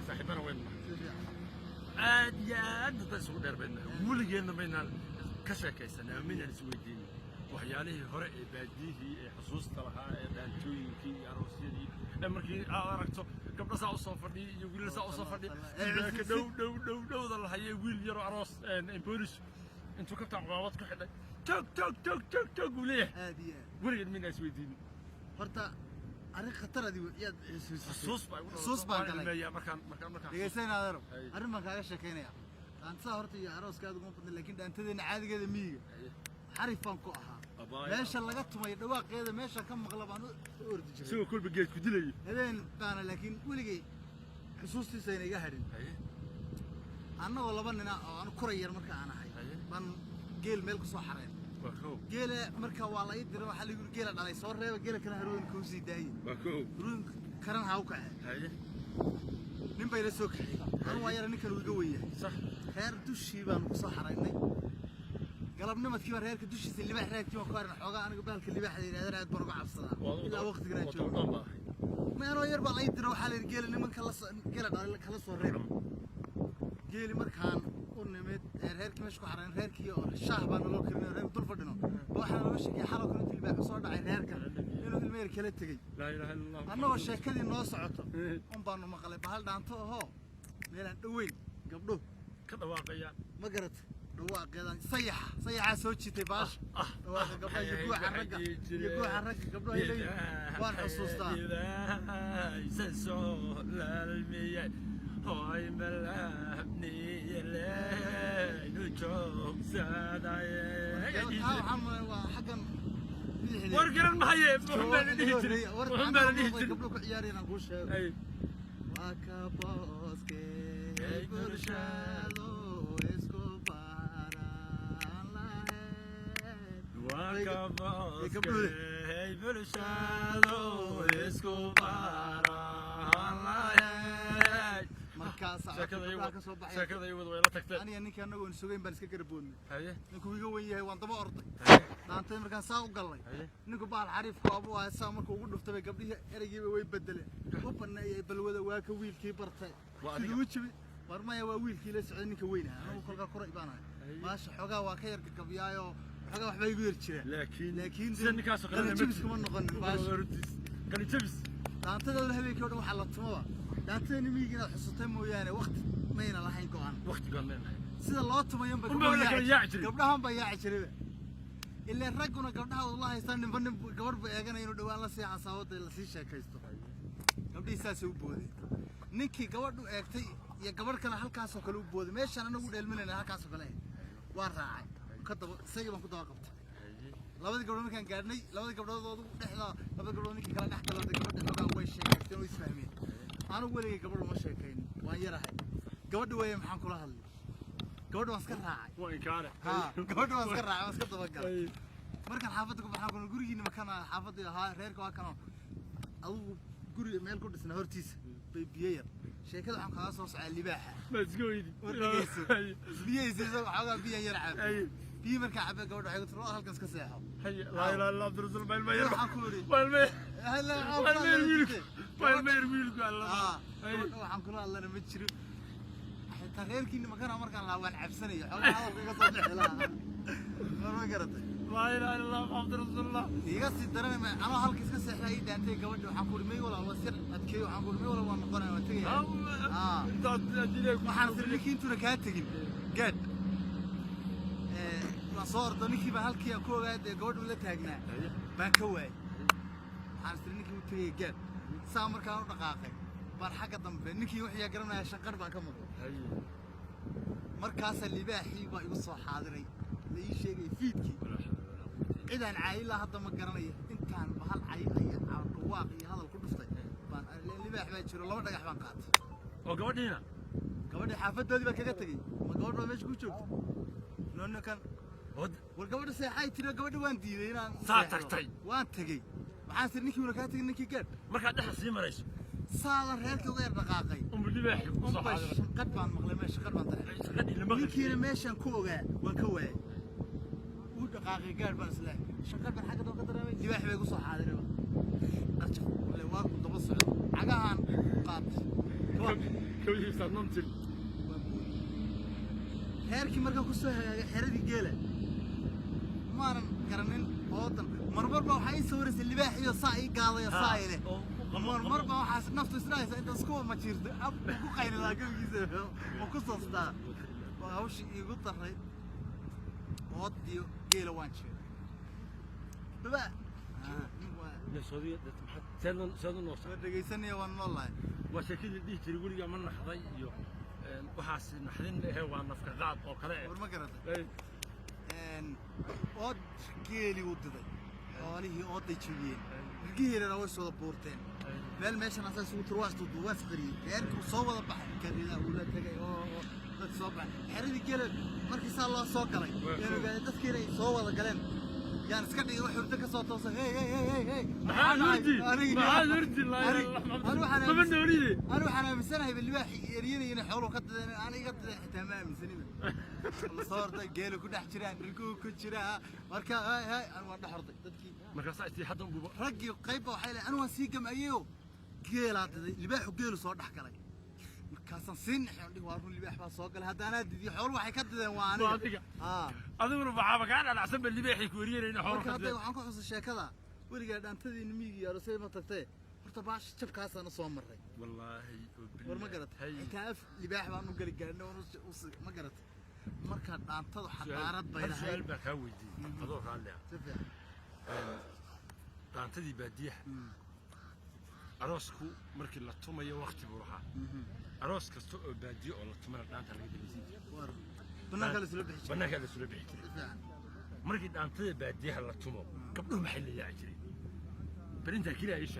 صاحبنا وين عاد تسوق دربنا ولقينا بين كشاكيسنا من السويدين وحياله هراء باديه حصوص ترها دانتوينكي عروسيدي markii aad aragto gabdho saa u soo fadhiyo iyo wiil saa u soo fadhiyo ka dhow la hayay wiil yar aroos boolis intuu ka taaqaawad ku xidhay tog waliye aadiya waligeed min isweydiin horta arrin khatar ah yaad xusuus baan galay markaan degeysanaadaro arrin baan kaaga sheekeynaya anta horta iyo arooskaadu ma badna laakiin dhaantadeena caadigeeda miyiga xarifan ku ahaa meesha laga tumay dhawaaqeeda meesha ka maqla baan u ordi jiray soo kulba geed ku dilay habeen baan laakiin waligay xusuustiisa inay iga hadhin annagoo laba nin oo aan kuray yar marka aan ahay baan geel meel ku soo xareen geela marka waa la ii diray waxa la yiri geela dhalay soo reeba geela kana haroon ku sii daayay ruun karan ha u kacay nin bay la soo kacay aan waa yar ninkan uu iga weeyahay sax reer dushii baan ku soo xaraynay galabnimadkii baa reerka dushiisa libaax raagtii waan ku arnaa xoogaa aniga baalka libaaxda yiraahdo aad baan uga cabsadaa ilaa waqtigan aan joogo meelo yar baa la ii diray waxa la yiri geela nimanka la geela dhalay kala soo reeb geeli markaan u nimid reerkii meesha ku xarayn reerkii oo shaah baan loo karinay reer dul fadhino waxa la sheegay xaloo kale libaax soo dhacay reerka inuu ilmeer kala tagay la ilaaha illallah annagoo sheekadii noo socoto baanu maqlay bahal dhaanto oo meelaan dhaweyn gabdho ka dhawaaqayaan ma garat dhawaaqeedan sayaxa soo jiitay baash dhawaaqa gabdhaha iyo gooxa ragga gabdhaha ay leeyihiin waan xusuustaa soo laalmiyay هاي ملابني يلي نجوم ساداي حقا ورقنا المحيي محمد الهجري قبلك عياري انا نقول شيء واكابوسكي برشالو اسكوبارا واكابوسكي برشالو اسكوبارا شكرا يود ويلا تكتب أنا يعني كأنه قون سوين بس كربون هيه نكو يجوا وياه وانتما أرضي دانتين مركان ساو قلّي نكو بعد عارف كابو هاي سامر كوجود دفتر قبليه أرجع ويا بدله وبنا يبلوه واك ويل كي برتاي كيلوش برما يا ويل كي لسه عندك وينها أنا وكل قرأ يبانا ماشي حاجة واكير كبيايو حاجة واحد يقول كذا لكن سن كاسو كان تبس كمان نغني باش كان تبس دانتين ولا هبي كده وحلت ما دانتين ميجينا حصتين مويانه وقت ما ينا لحين قوان وقت قلنا سيدا الله تميم قبلهم بياع جري اللي رجعنا قبلها والله يستنى بن قبر يجينا ينو دوان لا سيا عصاوت لا سي شاكيستو قبل يساس وبودي نيكي قبر اكتي يا قبر كان halkaas oo kale u booday meeshan anagu dheelminayna halkaas oo kale waan raacay ka daba sayid baan ku daba qabtay labadii gabdhood markaan gaadhnay labadii gabdhood dhexda labadii gabdhood ninkii kala dhex galay gabadha way sheegtay oo isfahmeen أنا أقول لك قبل ما شاكين وين راح قبل وين محن كل هذا قبل ما سكر راعي وين كاره ها قبل ما سكر راعي ما سكر تبقى مركن حافظكم محن كل جوري إن مكان حافظ ها غيرك وكانوا أو جوري ميل كل سنة هرتيس بيير شيء كذا محن خلاص وصل على اللباحة بس قويدي بيير حاجة بيير عب بي مركن عب قبل حاجة تروح هالكنس كساحة لا إله إلا الله درز المير والمير هلا والمير ويل قال waxaan kula hadlana ma jiro xita reerkiina ma kana markaan la waan cabsanayo xoolaha halka ka soo dhixilaa ma garatay la ilaha illa allah muhammad rasulullah iga si dareemay ana halka iska seexay daantay gabadha waxaan ku dhimay wala wasir adkay waxaan ku dhimay wala waan noqonay waan tagay waxaan sirlikiintuna ka tagin gad la soo ordo ninkii ba halkii ku ogaad gabadhu la taagnaa baan ka waay waxaan sirlikii u tagay gad سامر كانوا دقاقين بار حاجة ضمبه نكي وحيا قرنا شنقر بقى كمل مركز اللباحي بقى يوصل حاضري لأي شيء يفيدك إذا عائلة هذا ما قرنيه إن كان بهالعائلة على الواقع هذا الكل فطي بان اللباح بيشير الله ودق حبان قات وقعد هنا قعد حافظ هذي بقى كتجي ما قعد ما مش كوشوف لأنه كان والقعد ساعة ترى قعد وان دي هنا ساعتك وان تجي maxaan ninkii wala ka tagin ninkii gaad marka dhax sii marayso saala reerka uga dhaqaaqay libaax ku soo xaadir qad baan maqlay meesha qad baan tahay ninkii meeshan ku ogaa waan ka waayay uu dhaqaaqay gaad baan isla shaqad baan xagga dooga dareemay libaax bay ku soo xaadireen arjo wala waa ku daba socdo cagahan qaatay كويس نمتل heerkii markaa kusoo hagaagay xeradii geela maanan garanin oodan marmarba waxaa ii sawiraysay libaax iyo saa ii gaadaya saa ile marmarba waxaas naftu isdhahaysa inta isku ma jirto ab ku qaylidaa gabigiisa oo ku soostaa waa hawshii iigu daray ood iyo geela waan jeeday baba السعودية سنة نوصل dhegaysanaya waan noolahay وشكل دي تري يقول يا من نحضي يو وحاس نحضن هو نفك قاعد أو كلا war ma garatay ood geeli u diday xoolihii ooday jabiyeen geelana way soo buurteen meel meeshan asaas uu turwaas duwaas qariyay reerku soo wada baxay kadida uu la tagay oo dad soo baxay xeradii geela markii saa loo soo galay ee dadkii ay soo wada galeen yaan iska dhigay wax hurdo ka soo toosay hey maxaa nurdi la ma banoolide أنا وحنا مسنا هي بالواح يرينا حوله كده أنا قد تمام مسنين صار ده جيله كده حجران ركوب كجرا مركا هاي أنا واحد حرضي تدكي مركا ساعتي حدا بوبا رجي قيبه وحيله أنا وسيقم أيوه جيل هذا الواح وجيله صار ضحك علي مركا سن حولي وارون الواح بس صاقل هذا أنا دي حول واحد كده وأنا أدور بعابك على حسب الواح يكورينا إنه حول كده وعنكو حس الشيء كذا ولقى أنت ذي نميجي يا رسول ما تكتي باش شبكاس أنا صوم مرة والله ما قرأت كيف لباح بانو قال قالنا ما قرأت مركز عن تضح حضارات بينها سؤال بكاويدي هذول عليها عن تدي بديح أراسكو مركز لا تومية وقت بروحها أراس كستو بديع ولا تومنا عن تلاقي دليل بناك على سلوب حجي بناك على سلوب حجي مركز عن تدي بديح لا تومو قبله محل يا عجري برنت كذا إيش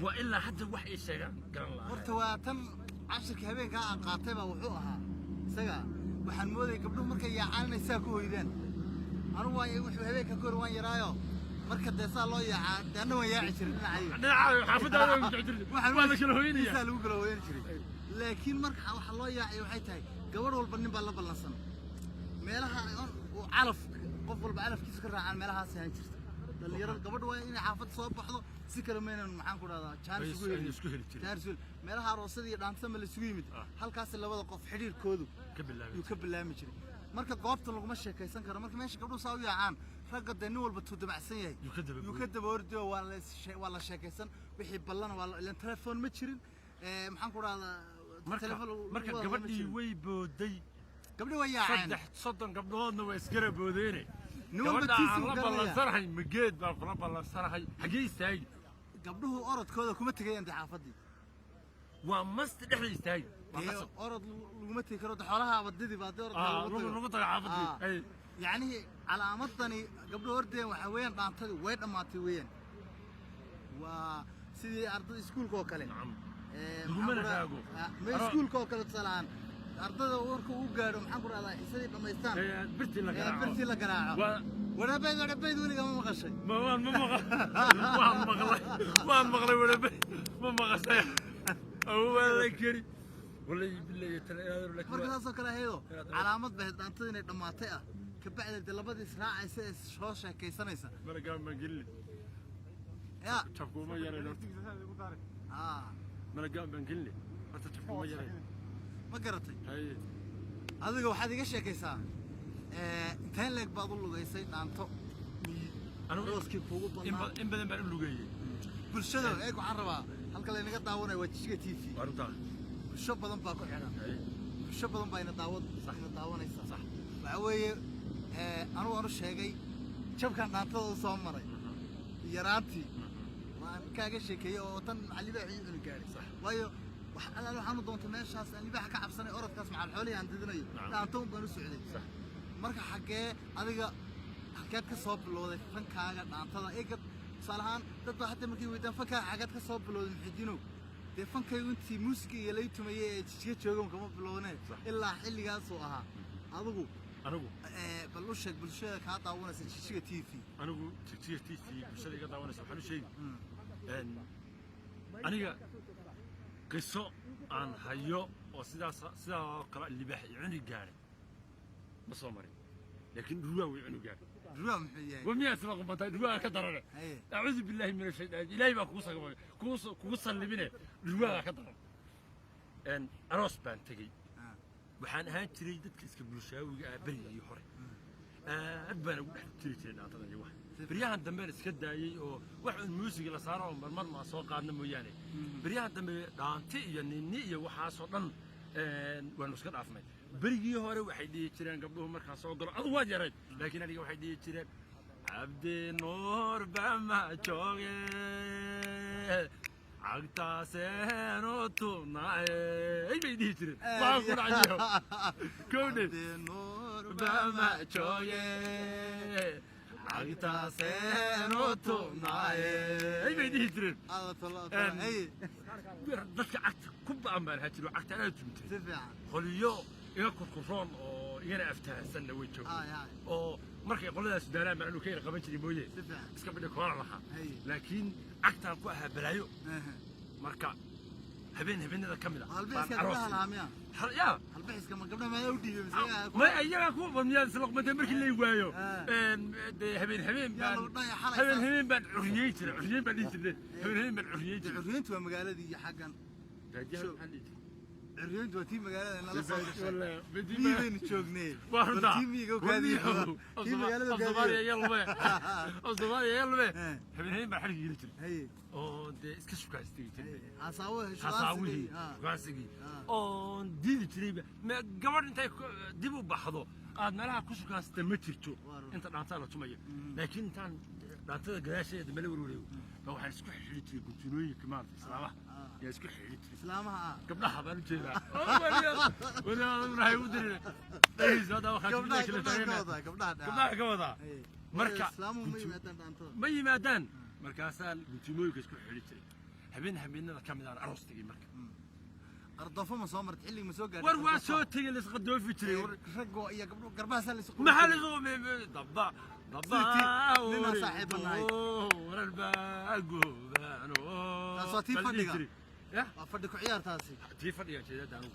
وإلا حتى واحد إيش قال الله ورتوا تم 10 كهبين كان قاطبة وحوها سجى وحنمودي قبله مركز يعاني يساكوا يدين أنا واي وحبي ككور وين يرايو مركز دسال الله يعان لأنه ويا 20 أنا عارف حافظها وين تعدل ولا شنو هيني يسال وقولوا وين شري لكن مركز الله يعي وحيتها قبر والبنين بالله بالله مالها وعلف قفل بعلف كيس كرر عن مالها سهل اللي يرى قبر وين حافظ صوب بحضه سكر من معان كل هذا كان سكول كان سكول مالها روسدي دانسم اللي سويمد halkaas labada qof xiriirkoodu ka bilaami jiray marka goobta lagu ma sheekaysan karo marka meesha gabdhuhu saa u yaacaan ragga nin walba tuu damacsan yahay yu ka daba ordo waa la sheekaysan wixii ballan waa la telefoon ma jirin maxaan ku raada telefoon marka gabadhii way booday gabdhuhu way yaaceen soddon gabdhoodna way iskara boodeen gabadha la ballansanay mageed baa kula ballansanay xagee istaag gabdhuhu orodkooda kuma tagayaan xaafadii waa mast dhexda istaag orod laguma tagi karo xoolaha wadadii baa lagu taga xaafadii yani calaamadani gabdhuhu ordeen waxa weeyaan dhaantadii way dhamaatay weeyaan waa sidii ardada iskuulka oo kale laguma raago ma iskuulka oo kale talaan ardada warka uu gaaro maxaan ku raadaa xisadii dhamaystaan birti la garaaco warabeyd weliga ma maqashay waan maqlay warabeyd ma maqashay awaa kari wallahi billahi talaado laakiin marka taasoo kale haydo calaamad baa dhaantadii inay dhamaatay ah ka bacda labadii israacaysa ee soo sheekaysanaysa malaga ma gilli ya tabkuma yaray malaga ma gilli horta tabkuma yaray ma garatay adiga waxaad iga sheekaysaa intaan leeg baad u lugaysay dhaanto rooskii kuugu badnaa in badan baan u lugeeyey bulshada eeg waxaan rabaa halka laynaga daawanayo waa Jijjiga TV bulsho badan baa ku xiran bulsho badan baa ina daawanaysa waxa weeye anigu waan u sheegay jabkan dhaantada soo maray yaraantii waan kaaga sheekeeyay oo tan macallibaaxii inu gaaray waayo waxaan doonta meeshaas aan libaax ka cabsanay orodkaas macal xoolaha aan didinayo dhaanto baan u socday marka xagee adiga xageed ka soo bilowday fankaaga dhaantada eegad salahan dad baa hadda markii weydaan fankaaga xageed ka soo bilowday maxidino dee fankaygu intii muusiga iyo laytumayay ee Jijjiga joogan kama bilowne ilaa xilligaas oo ahaa adigu bal u sheeg bulshada ka daawanaysa Jijjiga TV anigu Jijjiga TV bulshada iga daawanaysa waxaan u sheegay aniga qiso aan hayo oo sidaa kala libaax cuni gaaray ma soo marin laakiin ruwaa way cuni gaaray ruwaa muxuu yahay wamiya sabaq batay ruwaa ka darare a'uudu billahi min ash-shaytaan ilaahi baa kugu sallibine ruwaa ka darar aroos baan tegey waxaan ahaan jiray dadka iska bulshaawiga ah berigii hore aad baan ugu dhex jiri jiray dhaantada iyo wax بريان دمبل اسكداي او واحد موسيقى لا صاروا مرمر ما سو قادنا مويانه بريان دمبل دانتي iyo ninni iyo waxa soo dhan waan iska dhaafnay بريغي hore waxay dhigi jireen gabdhuhu marka soo galo adu waa jaray laakiin aniga waxay dhigi jireen abdi noor bama jooge agta seeno tunay ay bay dhigi jireen waa ku dhacayo koode noor bama jooge agta seeno tunay ay bay dhigi jireen ay dadka agta ku baan baan hajiro agta aad jumtay si fiican qoliyo iga kurkuroon oo igana aftahansanna way joogaan oo markay qoladaas daaraan macnuu ka qaban jiray mooyee iska bidhi koora laha laakiin agtaan ku ahaa balaayo marka habeenada kamid ah halbeeska ma gabdhaha ma u dhiibay ma ayaga ku badniyaan salaqmada markii la waayo habeen baan curiyay jiray curiyay baan dhigi jiray habeen baan curiyay jiray curiyintu waa magaaladii iyo xaqan الرياض وتيم مقالة أنا لا صادق ولا بدي مين نشوفني تيم يجوا كذي تيم مقالة الضباري يلا بيه الضباري يلا بيه هبين بحرق يلتل هي أو ده إسكشف كاستي عصاوه كاسقي أو دي تريبه ما قبل أنت ديبو بحضو أنا لا كشف كاستي متشتو أنت نعطاه لتومية لكن أنت نعطاه قراشة دملي وروليو لو حنسكح حلتي قلتلوي كمان سلامة يا اسكو حيت سلامها قبلها بان جينا ولا راح يودري ايز هذا واخا قبلها كودا marka ma yimaadaan markaasaan gudumooyinka isku xilitay habeenada kamid ah aroostigi marka qardafo ma soo martay xilli ma soo gaadhay war waa soo tagay la isqa doofi jiray rago iyo gabdho garbaha la isku maxal soo dabba nina saaxiibanahay waralbaago taasoo fadhiga فردك عيار تاسي تي فديا جيدا دانو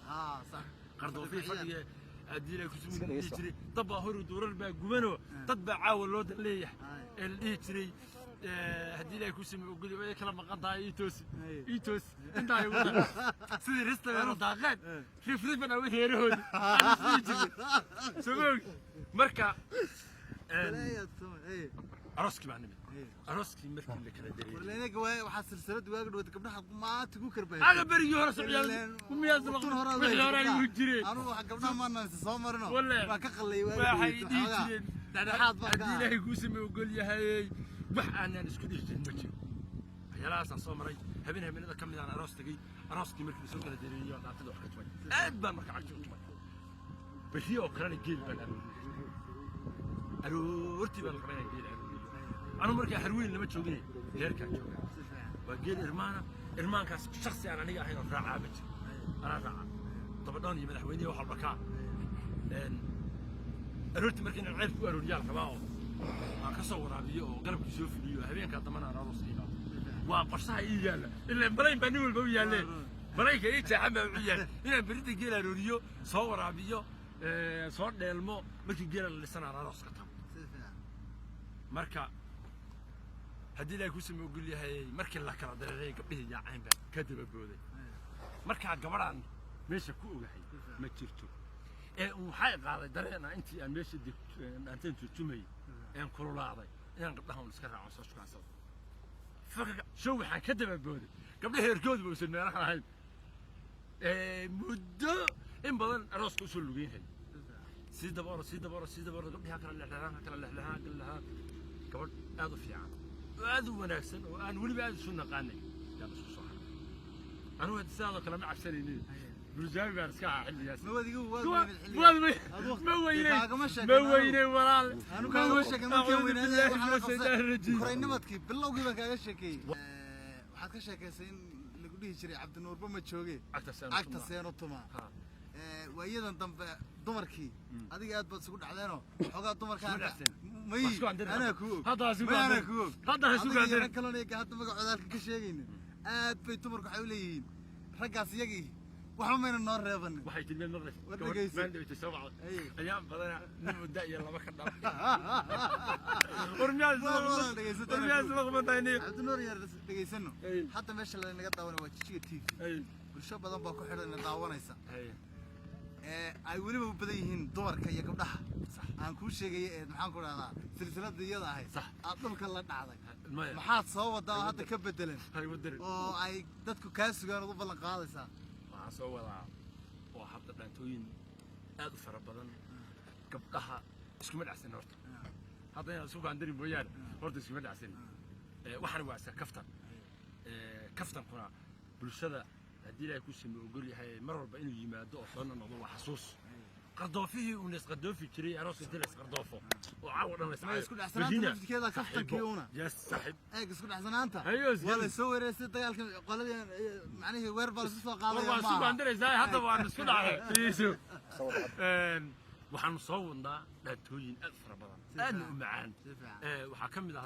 صح قردو في فديا ادي لا كسمي جيري طبا هور دورل با غبنو دد با عاول لو دليح اللي جيري هدي لا كسمي وغدي way kala maqantaa itos inta ay wada sidii restaurant daaqad rifrid bana way heerahood sabab marka aroski baan nimid aroski markii la kala dareeyay warleena gawaay waxa silsilad waaga dhawad gabdhaha ma tugu karbay aga bariyo hore socdaan kumiyaas la hore jiray anu waxa gabdhaha ma naan soo marno waa ka qalay waaga waxay dhigeen dhadhaxaad baa ilaahay ku sameeyo gol yahay wax aanan isku dhigin ma jiro ayalaas soo maray habeenada kamid ah arooski markii soo kala dareeyay dhaafada wax ka jabay aad baan marka cagti u jabay bariyo kale geel baan aroorti baan qabay geel أنا مركي حروين لما تشوفيه هيركا تشوفيه وقيل إرمان كاس شخصي أنا نيجي الحين راعي عابد أنا راعي طبعا أنا مدحويني وحول بكاء أروت مركي نعرف ورجال كمان كسور عبيه وقرب يشوف ليه هبين كان طبعا أنا روسي وبرصها إيجاله إلا بلاي بنيول بوياله بلاي كريت عم بوياله إلا بريد جيل روديو صور عبيه صور دلمو مركي جيل اللسان على راسك مركا هدي لا كوسمي وقول لي هاي مركي لا كلا دلالي قبلي يا عين بان كدب بودي مركا غبران ميشا كو اوغاي ما جيرتو waxay qaaday dareena intii aan meesha anteen tutumay aan kululaaday inaan gabdhaha iska raaco soo shaqaysado faka show waxaan ka daba booday gabdhaha heerkood buu soo meelaha ahayn muddo in badan arooska soo lugeeyay sidaba gabdhaha kala leexleexan gabadh aad u fiican aad u wanaagsan oo aan waliba aad isu naqaanay yaa soo saaray anu had saado kala ma cabsanaynin برجامي بارسكها حلياس ما ودي ما ويني ولا أنا كان وشك ما كان وين هذا كرين نمطك بالله وجيبك هذا الشيء وحد كشك سين اللي قولي شري عبد النور بما تشوقي عكت سين وطما وأيضا دمركي هذه قاعد بتسقط علينا حقا دمرك مي أنا كوب أنا كوب هذا سوق عندنا كلوني قاعد تبغى عذالك كشيء آد في دمرك حولين رجع سيجي وحمينا النار ريبن waxay tilmeen marnay baan dhigtay sabca ayaan badana muddo iyo laba ka dhab warmiyaas laqmadayni abdunoor yar dhageysano hadda meesha la naga daawana waa jijiga TV bulsho badan baa ku xidhan daawanaysa hay ay weliba u badan yihiin dumarka iyo gabdhaha aan kuu sheegay maxaan ku dhahdaa silsilada iyada ahayd aad dhulka la dhacday maxaad soo wadaa hadda ka bedelan oo ay dadku kaa sugaan ugu ballan qaadaysaa waxaan soo wadaa oo hadda dhaantooyin aad u fara badan gabdhaha iskuma dhacsan horta hadda inaan isku gaandari mooyaane horta iskuma dhacsan waxaan waa iska kaftankuna bulshada haddii ilaahay ku sameeyo ogol yahay mar walba inuu yimaado oo soo noqdo waa xasuus قردوفي وناس قردوفي كري عروس تلس قردوفه وعاود انا اسمع اسكو احسن انت كذا كفتك يونا يس صاحب اي اسكو احسن انت ولا سوي ريس دغالك قولدي معنيه وير بال سو قادايا ما سو عندنا زي هذا وان اسكو دحay يسو waxaan soo wadnaa dhaatooyin aad fara badan aad u macaan waxa kamid ah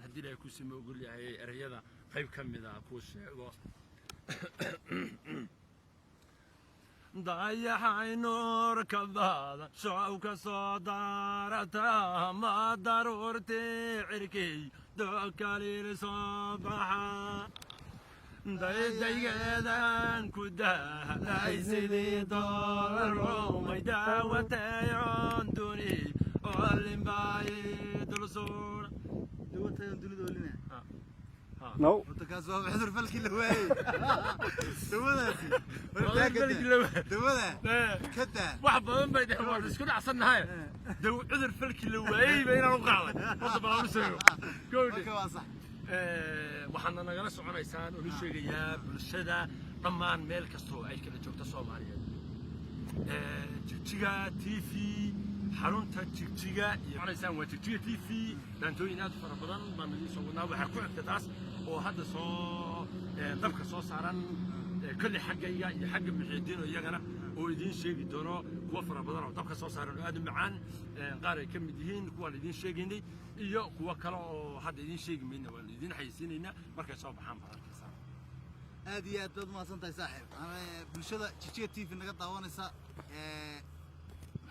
hadii ay ku sameeyo ogol yahay erayada qayb kamid ah ku sheego ضايع نور كبادا شوك صدارتها ما ضرورتي عركي دوكالي لصباحا دايدان كدا لايسيدي دور ما داوتي عندوني اللي بايد الصور دوتي عندوني دولنا نو انت كاسو بحضر فلك اللواي دواداسي دوada كدا wax badan bay dhaxwaa isku dhacsanahay daw cudur falki la waayay bayna u qaaday wada baan u sheego goodi waa sax waxaan nagala soconaysaan oo sheegayaa bulshada dhammaan meel kasto ay kala joogto Soomaaliyeed jigjiga TV xarunta jigjiga iyo cunaysan waa jigjiga TV dhaantooyin aad fara badan baan idin soo wadnaa waxa ku xigta taas oo hadda soo dabka soo saaran كل حاجة حاجة محيدين ويانا ويدين شيء دونو كوفر بدر وطبخ صوص صار آدم معان قارئ كم دهين كوال يدين شيء جندي إياه كوا كلا حد يدين شيء منا واليدين حيسين هنا مركز صوب حامر هذه أدد ما صنت صاحب أنا بالشدة تشيء تي في النقطة وانسا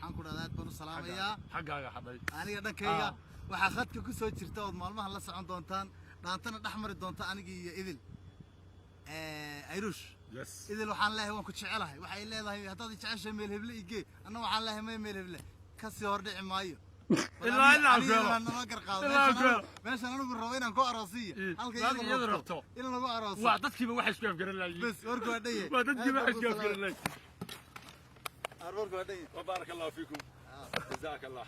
حنقول هذا بنو السلام يا حاجة يا حبيبي أنا قدك هي وحاخدك كسوي ترتاو مالما هلا سعون دونتان دانتنا الأحمر دونتان أنا جي إذل عيروش إذا لو حان له وان كنت شعلها وحي الله هتاضي تعيش ميل هبلي يجي أنا وحان له ما ميل هبلي كسي هردع مايو إلا أنا ما أقدر قاضي ماشي أنا نقول روينا نكو عراسية هلك يضربته إلا نكو عراسية وعدتك ما وحش كيف قال لي بس ورقوا هدية وعدتك ما وحش كيف قال لي ورقوا هدية وبارك الله فيكم جزاك الله